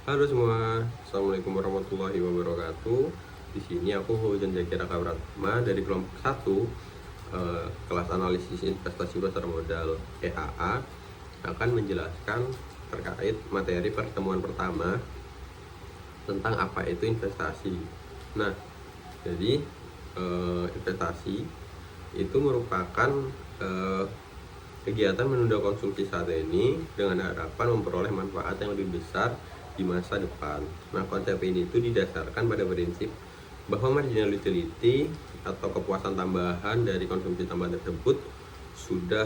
Halo semua, assalamualaikum warahmatullahi wabarakatuh. Di sini aku Hujan Jakira Kawratma dari kelompok 1 kelas analisis investasi pasar modal EAA akan menjelaskan terkait materi pertemuan pertama tentang apa itu investasi. Nah, jadi investasi itu merupakan kegiatan menunda konsumsi saat ini dengan harapan memperoleh manfaat yang lebih besar di masa depan. Nah, konsep ini itu didasarkan pada prinsip bahwa marginal utility atau kepuasan tambahan dari konsumsi tambahan tersebut sudah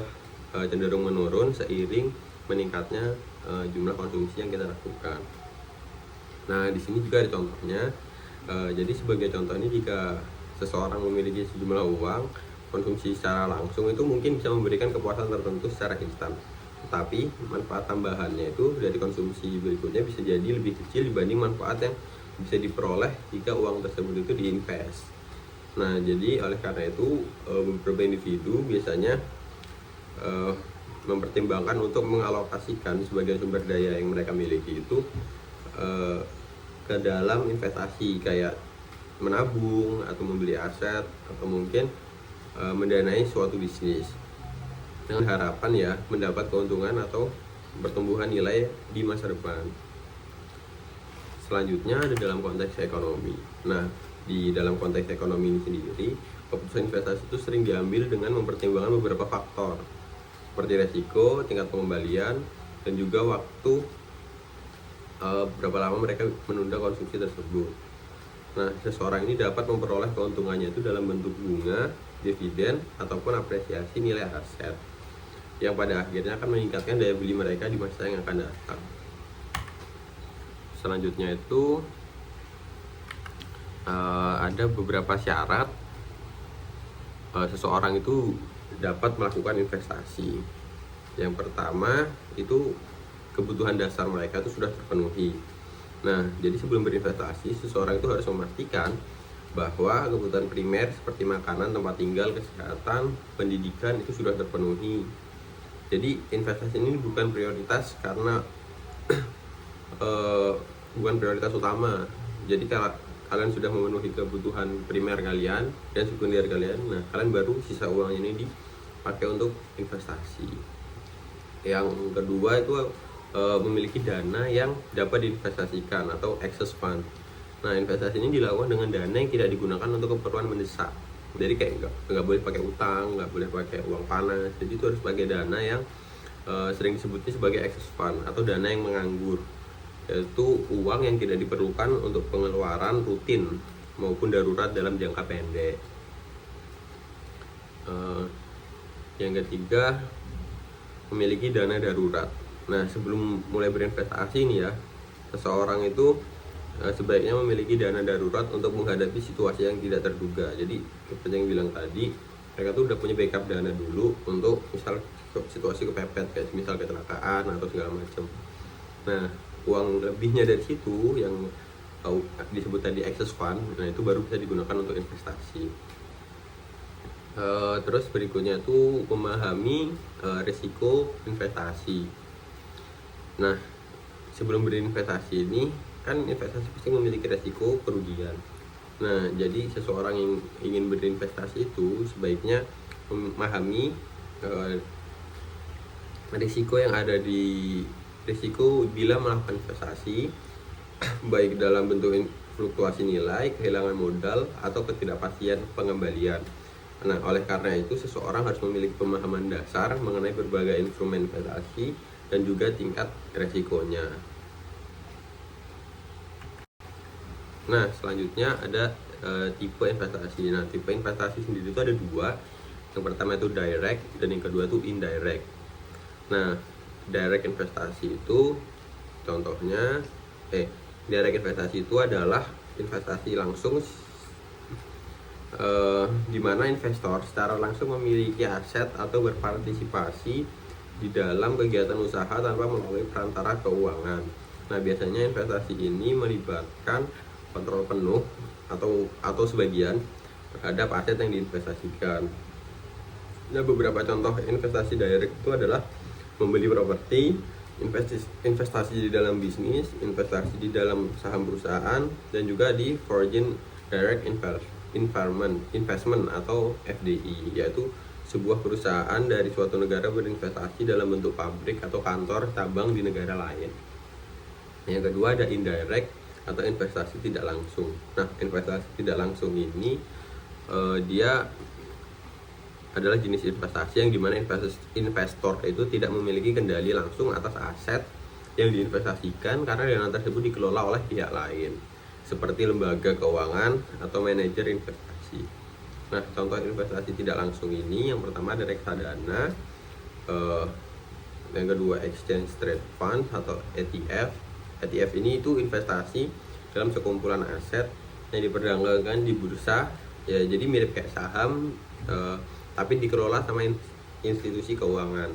cenderung menurun seiring meningkatnya jumlah konsumsi yang kita lakukan. Nah, di sini juga ada contohnya. Jadi sebagai contoh ini, jika seseorang memiliki sejumlah uang, konsumsi secara langsung itu mungkin bisa memberikan kepuasan tertentu secara instan. Tetapi manfaat tambahannya itu dari konsumsi berikutnya bisa jadi lebih kecil dibanding manfaat yang bisa diperoleh jika uang tersebut itu diinvest. Nah, jadi oleh karena itu beberapa individu biasanya mempertimbangkan untuk mengalokasikan sebagian sumber daya yang mereka miliki itu ke dalam investasi, kayak menabung atau membeli aset atau mungkin mendanai suatu bisnis dengan harapan ya mendapat keuntungan atau pertumbuhan nilai di masa depan. Selanjutnya ada dalam konteks ekonomi. Nah, di dalam konteks ekonomi ini sendiri, keputusan investasi itu sering diambil dengan mempertimbangkan beberapa faktor seperti resiko, tingkat pengembalian, dan juga waktu berapa lama mereka menunda konsumsi tersebut. Nah, seseorang ini dapat memperoleh keuntungannya itu dalam bentuk bunga, dividen, ataupun apresiasi nilai aset yang pada akhirnya akan meningkatkan daya beli mereka di masa yang akan datang. Selanjutnya itu ada beberapa syarat seseorang itu dapat melakukan investasi. Yang pertama itu kebutuhan dasar mereka itu sudah terpenuhi. Nah, jadi sebelum berinvestasi, seseorang itu harus memastikan bahwa kebutuhan primer seperti makanan, tempat tinggal, kesehatan, pendidikan itu sudah terpenuhi. Jadi investasi ini bukan prioritas karena bukan prioritas utama. Jadi kalau kalian sudah memenuhi kebutuhan primer kalian dan sekunder kalian, nah kalian baru sisa uang ini dipakai untuk investasi. Yang kedua itu memiliki dana yang dapat diinvestasikan atau excess fund. Nah, investasi ini dilakukan dengan dana yang tidak digunakan untuk keperluan mendesak. Jadi kayak nggak boleh pakai utang, nggak boleh pakai uang panas. Jadi itu harus pakai dana yang sering disebutnya sebagai excess fund atau dana yang menganggur, yaitu uang yang tidak diperlukan untuk pengeluaran rutin maupun darurat dalam jangka pendek. Yang ketiga, memiliki dana darurat. Nah, sebelum mulai berinvestasi nih ya, seseorang itu sebaiknya memiliki dana darurat untuk menghadapi situasi yang tidak terduga. Jadi seperti yang bilang tadi, mereka tuh udah punya backup dana dulu untuk misal situasi kepepet, kayak misal kecelakaan atau segala macam. Nah, uang lebihnya dari situ yang disebut tadi excess fund, nah itu baru bisa digunakan untuk investasi. Terus berikutnya itu memahami risiko investasi. Nah, sebelum berinvestasi ini kan investasi pasti memiliki resiko kerugian. Nah, jadi seseorang yang ingin berinvestasi itu sebaiknya memahami risiko yang ada di risiko bila melakukan investasi, baik dalam bentuk fluktuasi nilai, kehilangan modal, atau ketidakpastian pengembalian. Nah, oleh karena itu seseorang harus memiliki pemahaman dasar mengenai berbagai instrumen investasi dan juga tingkat resikonya. Nah, selanjutnya ada tipe investasi. Nah, tipe investasi sendiri itu ada dua. Yang pertama itu direct dan yang kedua itu indirect. Nah, direct investasi itu contohnya direct investasi itu adalah investasi langsung di mana investor secara langsung memiliki aset atau berpartisipasi di dalam kegiatan usaha tanpa melalui perantara keuangan. Nah, biasanya investasi ini melibatkan kontrol penuh atau sebagian terhadap aset yang diinvestasikan. Nah, beberapa contoh investasi direct itu adalah membeli properti, investasi di dalam bisnis, investasi di dalam saham perusahaan, dan juga di Foreign Direct Investment atau FDI, yaitu sebuah perusahaan dari suatu negara berinvestasi dalam bentuk pabrik atau kantor cabang di negara lain. Yang kedua ada indirect atau investasi tidak langsung. Nah, investasi tidak langsung ini dia adalah jenis investasi yang dimana investor itu tidak memiliki kendali langsung atas aset yang diinvestasikan karena dana tersebut dikelola oleh pihak lain seperti lembaga keuangan atau manajer investasi. Nah, contoh investasi tidak langsung ini yang pertama ada reksadana, yang kedua exchange trade fund atau ETF. ETF ini itu investasi dalam sekumpulan aset yang diperdagangkan di bursa, ya jadi mirip kayak saham, tapi dikelola sama institusi keuangan.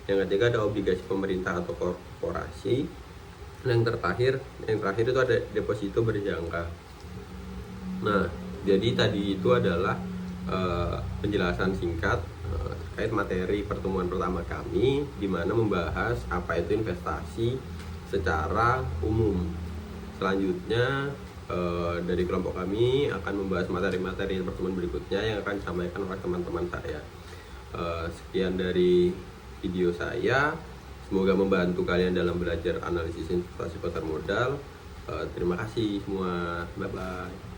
Yang ketiga ada obligasi pemerintah atau korporasi. Yang terakhir itu ada deposito berjangka. Nah, jadi tadi itu adalah penjelasan singkat terkait materi pertemuan pertama kami, di mana membahas apa itu investasi secara umum. Selanjutnya dari kelompok kami akan membahas materi-materi pertemuan berikutnya yang akan disampaikan oleh teman-teman saya. Sekian dari video saya, semoga membantu kalian dalam belajar analisis investasi pasar modal. Terima kasih semua, bye bye.